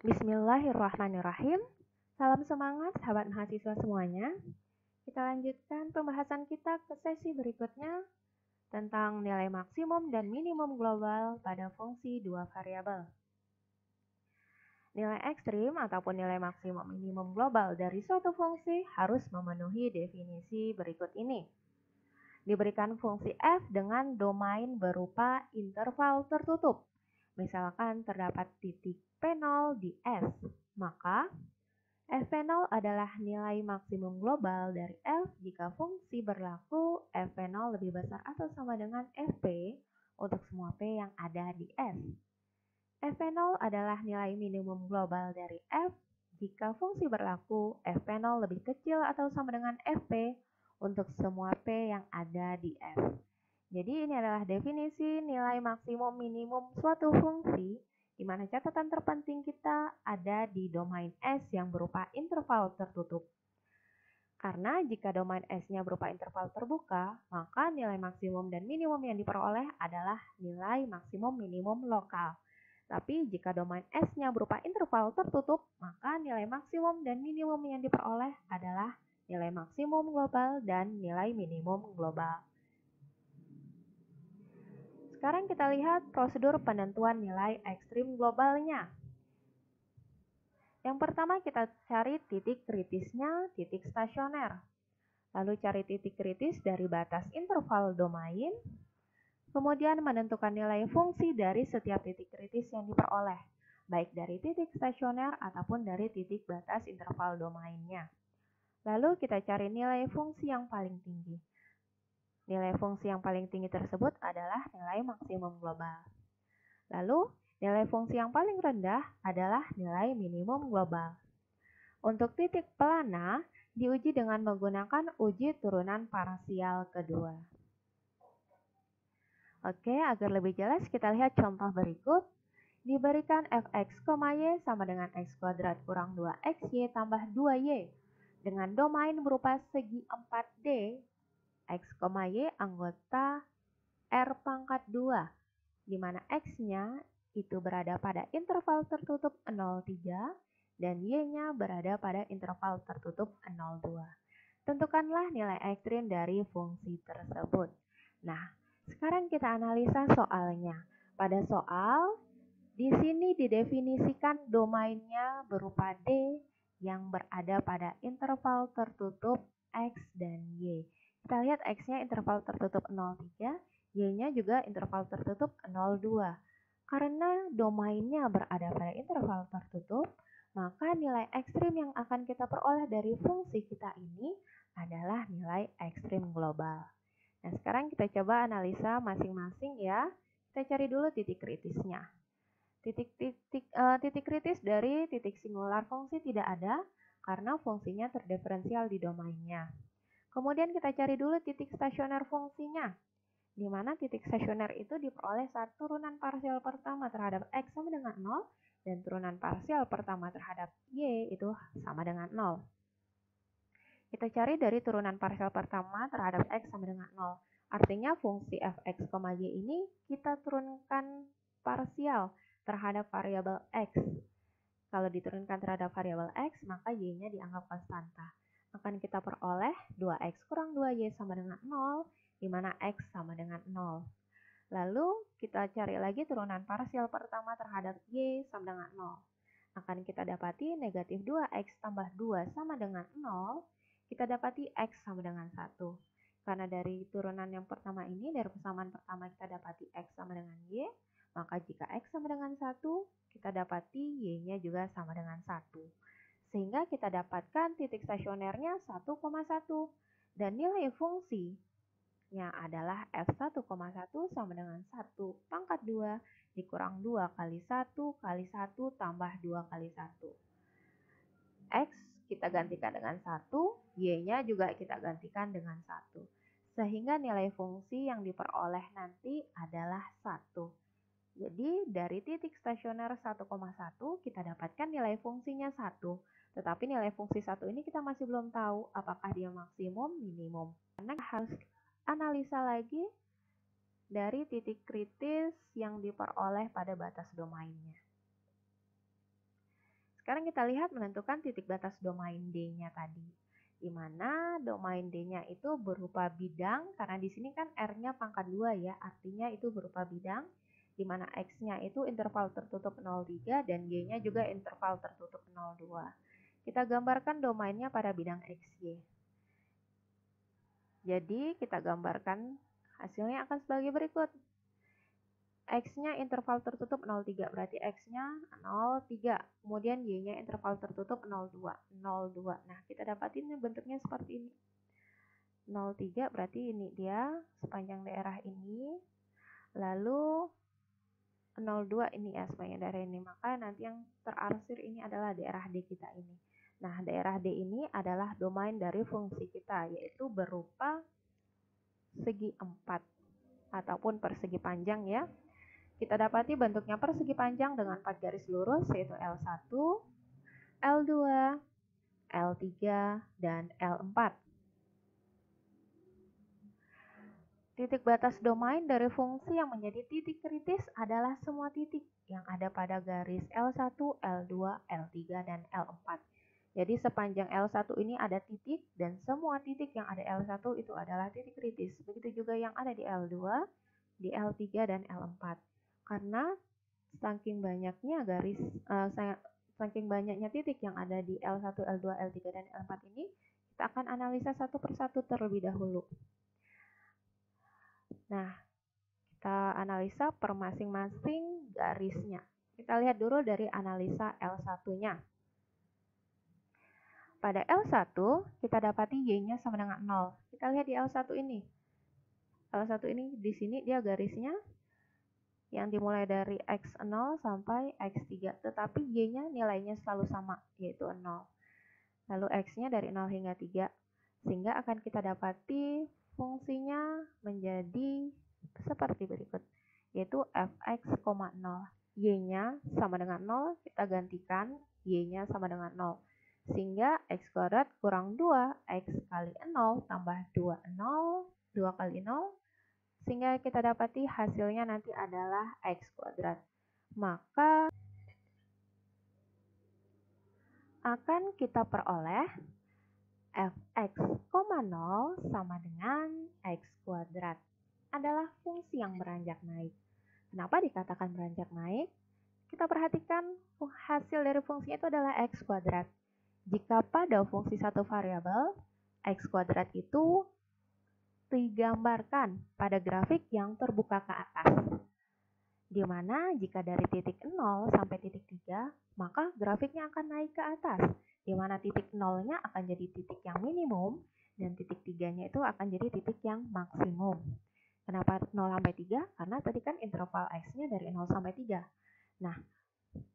Bismillahirrahmanirrahim. Salam semangat sahabat mahasiswa semuanya. Kita lanjutkan pembahasan kita ke sesi berikutnya tentang nilai maksimum dan minimum global pada fungsi dua variabel. Nilai ekstrim ataupun nilai maksimum minimum global dari suatu fungsi harus memenuhi definisi berikut ini. Diberikan fungsi f dengan domain berupa interval tertutup. Misalkan terdapat titik P0 di S, maka F0 adalah nilai maksimum global dari F jika fungsi berlaku F0 lebih besar atau sama dengan Fp untuk semua P yang ada di S. F0 adalah nilai minimum global dari F jika fungsi berlaku F0 lebih kecil atau sama dengan Fp untuk semua P yang ada di S. Jadi ini adalah definisi nilai maksimum minimum suatu fungsi, di mana catatan terpenting kita ada di domain S yang berupa interval tertutup. Karena jika domain S-nya berupa interval terbuka, maka nilai maksimum dan minimum yang diperoleh adalah nilai maksimum minimum lokal. Tapi jika domain S-nya berupa interval tertutup, maka nilai maksimum dan minimum yang diperoleh adalah nilai maksimum global dan nilai minimum global. Sekarang kita lihat prosedur penentuan nilai ekstrim globalnya. Yang pertama kita cari titik kritisnya, titik stasioner. Lalu cari titik kritis dari batas interval domain. Kemudian menentukan nilai fungsi dari setiap titik kritis yang diperoleh, baik dari titik stasioner ataupun dari titik batas interval domainnya. Lalu kita cari nilai fungsi yang paling tinggi. Nilai fungsi yang paling tinggi tersebut adalah nilai maksimum global. Lalu, nilai fungsi yang paling rendah adalah nilai minimum global. Untuk titik pelana, diuji dengan menggunakan uji turunan parsial kedua. Oke, agar lebih jelas kita lihat contoh berikut. Diberikan fx, y sama dengan x kuadrat kurang 2xy tambah 2y dengan domain berupa segi 4D, x, y anggota R pangkat 2, di mana x-nya itu berada pada interval tertutup 0,3 dan y-nya berada pada interval tertutup 0,2. Tentukanlah nilai ekstrim dari fungsi tersebut. Nah, sekarang kita analisa soalnya. Pada soal, di sini didefinisikan domainnya berupa D yang berada pada interval tertutup X dan Y. Kita lihat X-nya interval tertutup 0,3, Y-nya juga interval tertutup 0,2. Karena domainnya berada pada interval tertutup, maka nilai ekstrim yang akan kita peroleh dari fungsi kita ini adalah nilai ekstrim global. Nah, sekarang kita coba analisa masing-masing ya. Kita cari dulu titik kritisnya. Titik kritis dari titik singular fungsi tidak ada karena fungsinya terdiferensial di domainnya. Kemudian kita cari dulu titik stasioner fungsinya, di mana titik stasioner itu diperoleh saat turunan parsial pertama terhadap X sama dengan 0 dan turunan parsial pertama terhadap Y itu sama dengan 0. Kita cari dari turunan parsial pertama terhadap X sama dengan 0. Artinya fungsi fx, y ini kita turunkan parsial terhadap variabel X. Kalau diturunkan terhadap variabel X, maka Y-nya dianggap konstanta. Akan kita peroleh 2X kurang 2Y sama dengan 0, di mana X sama dengan 0. Lalu kita cari lagi turunan parsial pertama terhadap Y sama dengan 0. Akan kita dapati negatif 2X tambah 2 sama dengan 0, kita dapati X sama dengan 1. Karena dari turunan yang pertama ini, dari persamaan pertama kita dapati X sama dengan Y, maka jika X sama dengan 1, kita dapati Y-nya juga sama dengan 1. Sehingga kita dapatkan titik stasionernya 1,1. Dan nilai fungsinya adalah F1,1 sama dengan 1 pangkat 2 dikurang 2 kali 1 kali 1 tambah 2 kali 1. X kita gantikan dengan 1, Y-nya juga kita gantikan dengan 1. Sehingga nilai fungsi yang diperoleh nanti adalah 1. Jadi dari titik stasioner 1,1 kita dapatkan nilai fungsinya 1. Tetapi nilai fungsi 1 ini kita masih belum tahu apakah dia maksimum, minimum. Karena harus analisa lagi dari titik kritis yang diperoleh pada batas domainnya. Sekarang kita lihat menentukan titik batas domain D-nya tadi. Di mana domain D-nya itu berupa bidang, karena di sini kan R-nya pangkat 2 ya, artinya itu berupa bidang, di mana X-nya itu interval tertutup 0,3 dan Y-nya juga interval tertutup 0,2. Kita gambarkan domainnya pada bidang XY. Jadi kita gambarkan hasilnya akan sebagai berikut. X-nya interval tertutup 0,3, berarti X-nya 0,3. Kemudian Y-nya interval tertutup 0,2. 0,2. Nah, kita dapatin bentuknya seperti ini. 0,3 berarti ini dia sepanjang daerah ini. Lalu 0,2 ini ya sepanjang daerah ini. Maka nanti yang terarsir ini adalah daerah D kita ini. Nah, daerah D ini adalah domain dari fungsi kita, yaitu berupa segi 4 ataupun persegi panjang ya. Kita dapati bentuknya persegi panjang dengan 4 garis lurus, yaitu L1, L2, L3, dan L4. Titik batas domain dari fungsi yang menjadi titik kritis adalah semua titik yang ada pada garis L1, L2, L3, dan L4. Jadi sepanjang L1 ini ada titik, dan semua titik yang ada L1 itu adalah titik kritis. Begitu juga yang ada di L2, di L3, dan L4. Karena saking banyaknya saking banyaknya titik yang ada di L1, L2, L3, dan L4 ini, kita akan analisa satu persatu terlebih dahulu. Nah, kita analisa per masing-masing garisnya. Kita lihat dulu dari analisa L1-nya. Pada L1, kita dapati Y-nya sama dengan 0. Kita lihat di L1 ini. L1 ini di sini dia garisnya yang dimulai dari X0 sampai X3, tetapi Y-nya nilainya selalu sama, yaitu 0. Lalu X-nya dari 0 hingga 3, sehingga akan kita dapati fungsinya menjadi seperti berikut, yaitu fx, 0. Y-nya sama dengan 0, kita gantikan Y-nya sama dengan 0. Sehingga X kuadrat kurang 2, X kali 0 tambah 2, 0, 2 kali 0, sehingga kita dapati hasilnya nanti adalah X kuadrat. Maka akan kita peroleh fx, 0 sama dengan X kuadrat. Adalah fungsi yang beranjak naik. Kenapa dikatakan beranjak naik? Kita perhatikan hasil dari fungsinya itu adalah X kuadrat. Jika pada fungsi satu variabel, X kuadrat itu digambarkan pada grafik yang terbuka ke atas. Di mana jika dari titik 0 sampai titik 3, maka grafiknya akan naik ke atas. Di mana titik 0-nya akan jadi titik yang minimum, dan titik 3-nya itu akan jadi titik yang maksimum. Kenapa 0 sampai 3? Karena tadi kan interval X-nya dari 0 sampai 3. Nah,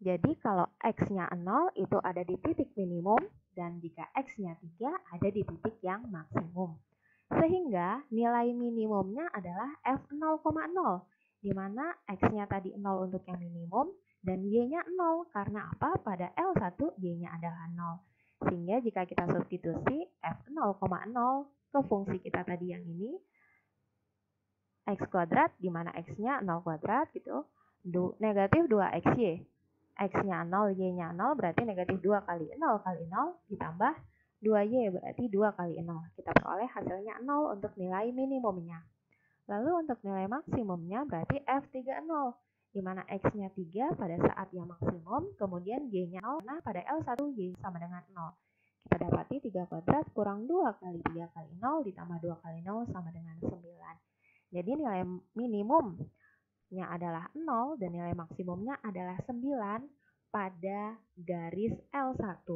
jadi kalau X-nya 0 itu ada di titik minimum, dan jika X-nya 3 ada di titik yang maksimum. Sehingga nilai minimumnya adalah F0,0, di mana X-nya tadi 0 untuk yang minimum, dan Y-nya 0. Karena apa? Pada L1, Y-nya adalah 0. Sehingga jika kita substitusi F0,0 ke fungsi kita tadi yang ini, X kuadrat, di mana X-nya 0 kuadrat, gitu, negatif 2XY. X-nya 0, Y-nya 0, berarti negatif 2 kali 0 kali 0, ditambah 2Y, berarti 2 kali 0. Kita peroleh hasilnya 0 untuk nilai minimumnya. Lalu untuk nilai maksimumnya berarti F30, di mana X-nya 3 pada saat yang maksimum, kemudian Y-nya 0, nah pada L1 Y sama dengan 0. Kita dapati 3 kuadrat kurang 2 kali 3 kali 0 ditambah 2 kali 0 sama dengan 9. Jadi nilai minimumnya adalah 0 dan nilai maksimumnya adalah 9 pada garis L1.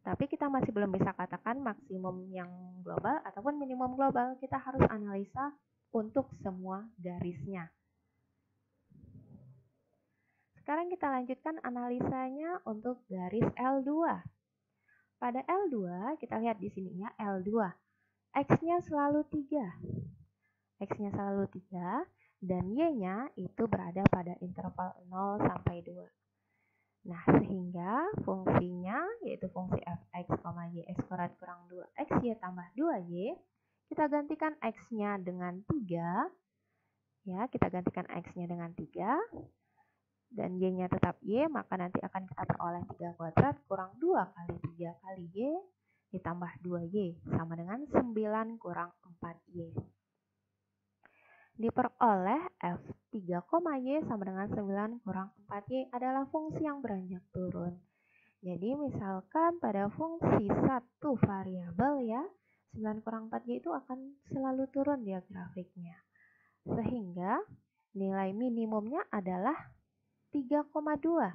Tapi kita masih belum bisa katakan maksimum yang global ataupun minimum global. Kita harus analisa untuk semua garisnya. Sekarang kita lanjutkan analisanya untuk garis L2. Pada L2, kita lihat di sini ya, L2. X-nya selalu 3. X-nya selalu 3 dan Y-nya itu berada pada interval 0 sampai 2. Nah, sehingga fungsinya, yaitu fungsi fx, y x kuadrat kurang 2xy tambah 2y, kita gantikan x-nya dengan 3. Ya, kita gantikan x-nya dengan 3. dan Y-nya tetap Y, maka nanti akan kita peroleh 3 kuadrat kurang 2 kali 3 kali Y ditambah 2Y sama dengan 9 kurang 4Y. Diperoleh F3, Y sama dengan 9 kurang 4Y adalah fungsi yang beranjak turun. Jadi misalkan pada fungsi satu variabel ya, 9 kurang 4Y itu akan selalu turun dia grafiknya. Sehingga nilai minimumnya adalah 3,2.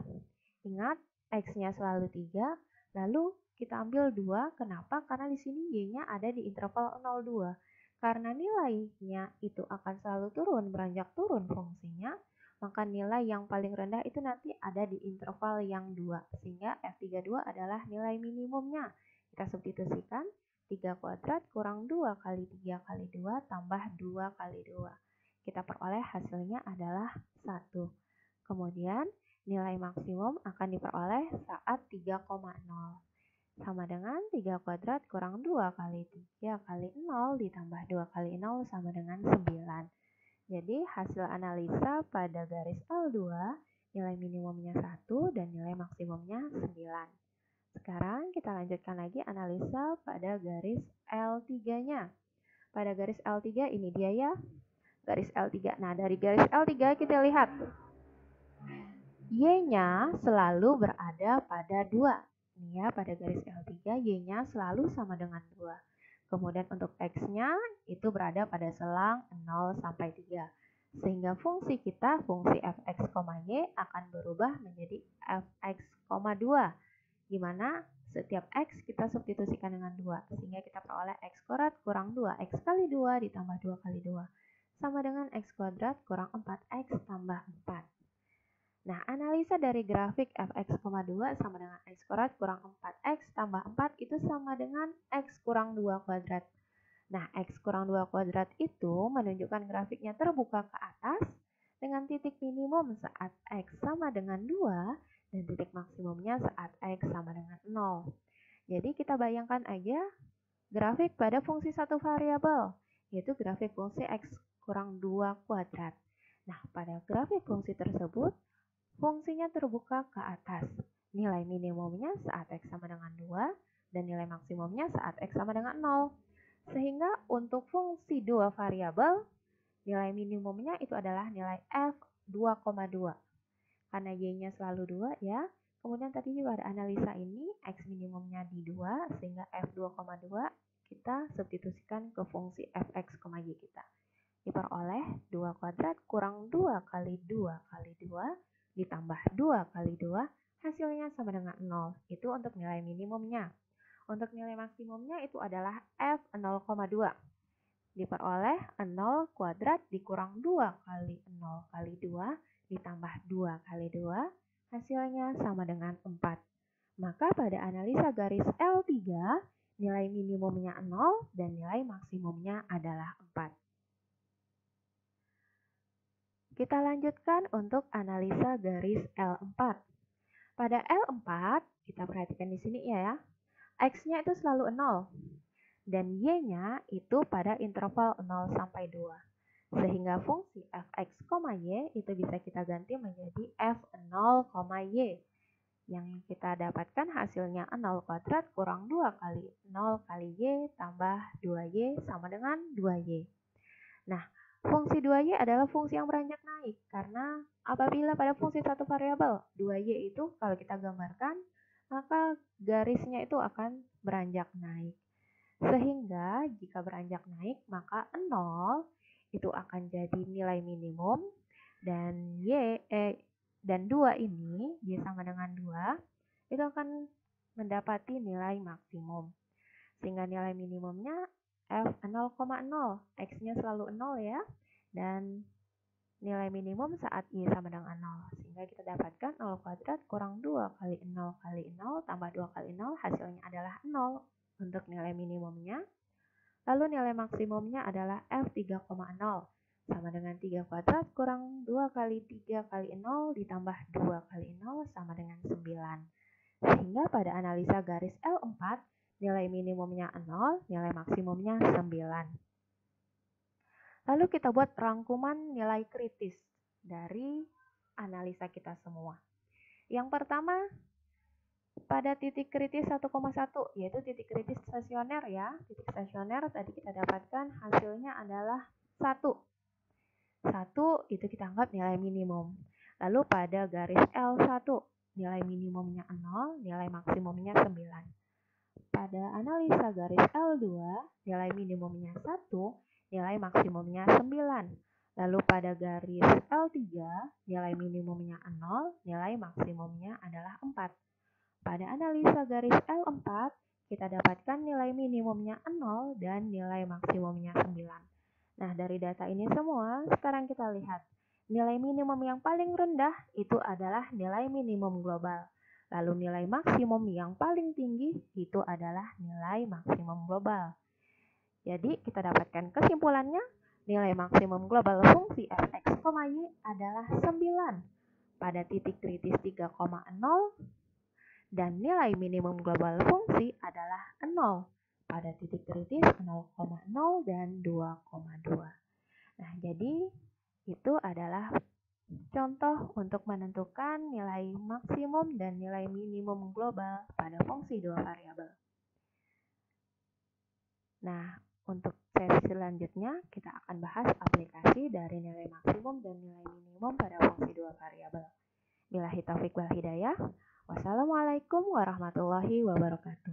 Ingat, X-nya selalu 3, lalu kita ambil 2. Kenapa? Karena di sini Y-nya ada di interval 0,2. Karena nilainya itu akan selalu turun, beranjak turun fungsinya, maka nilai yang paling rendah itu nanti ada di interval yang 2. Sehingga F32 adalah nilai minimumnya. Kita substitusikan 3 kuadrat kurang 2 kali 3 kali 2 tambah 2 kali 2. Kita peroleh hasilnya adalah 1. Kemudian nilai maksimum akan diperoleh saat 3,0. Sama dengan 3 kuadrat kurang 2 kali 3 kali 0 ditambah 2 kali 0 sama dengan 9. Jadi hasil analisa pada garis L2 nilai minimumnya 1 dan nilai maksimumnya 9. Sekarang kita lanjutkan lagi analisa pada garis L3-nya. Pada garis L3 ini dia ya, garis L3. Nah, dari garis L3 kita lihat Y-nya selalu berada pada 2. Ini ya, pada garis L3 Y-nya selalu sama dengan 2. Kemudian untuk X-nya itu berada pada selang 0 sampai 3. Sehingga fungsi kita, fungsi fx, y akan berubah menjadi fx, 2. Di mana setiap X kita substitusikan dengan 2. Sehingga kita peroleh X kuadrat kurang 2. X kali 2 ditambah 2 kali 2. Sama dengan X kuadrat kurang 4X tambah 4. Nah, analisa dari grafik fx, 2 sama dengan x kuadrat kurang 4x tambah 4 itu sama dengan x kurang 2 kuadrat. Nah, x kurang 2 kuadrat itu menunjukkan grafiknya terbuka ke atas dengan titik minimum saat x sama dengan 2 dan titik maksimumnya saat x sama dengan 0. Jadi kita bayangkan aja grafik pada fungsi satu variabel, yaitu grafik fungsi x kurang 2 kuadrat. Nah, pada grafik fungsi tersebut, fungsinya terbuka ke atas. Nilai minimumnya saat X sama dengan 2 dan nilai maksimumnya saat X sama dengan 0. Sehingga untuk fungsi dua variabel, nilai minimumnya itu adalah nilai F2,2. Karena Y-nya selalu 2 ya. Kemudian tadi juga ada analisa ini, X minimumnya di 2, sehingga F2,2 kita substitusikan ke fungsi Fx, Y kita. Diperoleh 2 kuadrat kurang 2 kali 2 kali 2 ditambah 2 kali 2, hasilnya sama dengan 0. Itu untuk nilai minimumnya. Untuk nilai maksimumnya itu adalah F0,2. Diperoleh 0 kuadrat dikurang 2 kali 0 kali 2 ditambah 2 kali 2, hasilnya sama dengan 4. Maka pada analisa garis L3, nilai minimumnya 0 dan nilai maksimumnya adalah 4. Kita lanjutkan untuk analisa garis L4. Pada L4, kita perhatikan di sini ya. X-nya itu selalu 0 dan Y-nya itu pada interval 0 sampai 2. Sehingga fungsi fx, y itu bisa kita ganti menjadi f0, y. Yang kita dapatkan hasilnya 0 kuadrat kurang 2 kali 0 kali y tambah 2y sama dengan 2y. Nah, fungsi 2y adalah fungsi yang beranjak naik karena apabila pada fungsi satu variabel 2y itu kalau kita gambarkan maka garisnya itu akan beranjak naik. Sehingga jika beranjak naik maka 0 itu akan jadi nilai minimum dan dan 2 ini y sama dengan 2 itu akan mendapati nilai maksimum. Sehingga nilai minimumnya F0,0, X-nya selalu 0 ya, dan nilai minimum saat Y sama dengan 0. Sehingga kita dapatkan 0 kuadrat kurang 2 kali 0 kali 0 tambah 2 kali 0, hasilnya adalah 0 untuk nilai minimumnya. Lalu nilai maksimumnya adalah F3,0, sama dengan 3 kuadrat kurang 2 kali 3 kali 0 ditambah 2 kali 0 sama dengan 9. Sehingga pada analisa garis L4, nilai minimumnya 0, nilai maksimumnya 9. Lalu kita buat rangkuman nilai kritis dari analisa kita semua. Yang pertama, pada titik kritis 1,1, yaitu titik kritis stasioner ya. Titik stasioner tadi kita dapatkan hasilnya adalah 1. 1 itu kita anggap nilai minimum. Lalu pada garis L1, nilai minimumnya 0, nilai maksimumnya 9. Pada analisa garis L2, nilai minimumnya 1, nilai maksimumnya 9. Lalu pada garis L3, nilai minimumnya 0, nilai maksimumnya adalah 4. Pada analisa garis L4, kita dapatkan nilai minimumnya 0 dan nilai maksimumnya 9. Nah, dari data ini semua, sekarang kita lihat. Nilai minimum yang paling rendah itu adalah nilai minimum global. Lalu nilai maksimum yang paling tinggi itu adalah nilai maksimum global. Jadi, kita dapatkan kesimpulannya, nilai maksimum global fungsi f(x, y) adalah 9 pada titik kritis 3,0 dan nilai minimum global fungsi adalah 0 pada titik kritis 0,0 dan 2,2. Nah, jadi itu adalah contoh untuk menentukan nilai maksimum dan nilai minimum global pada fungsi dua variabel. Nah, untuk sesi selanjutnya kita akan bahas aplikasi dari nilai maksimum dan nilai minimum pada fungsi dua variabel. Billahi taufiq wal hidayah. Wassalamualaikum warahmatullahi wabarakatuh.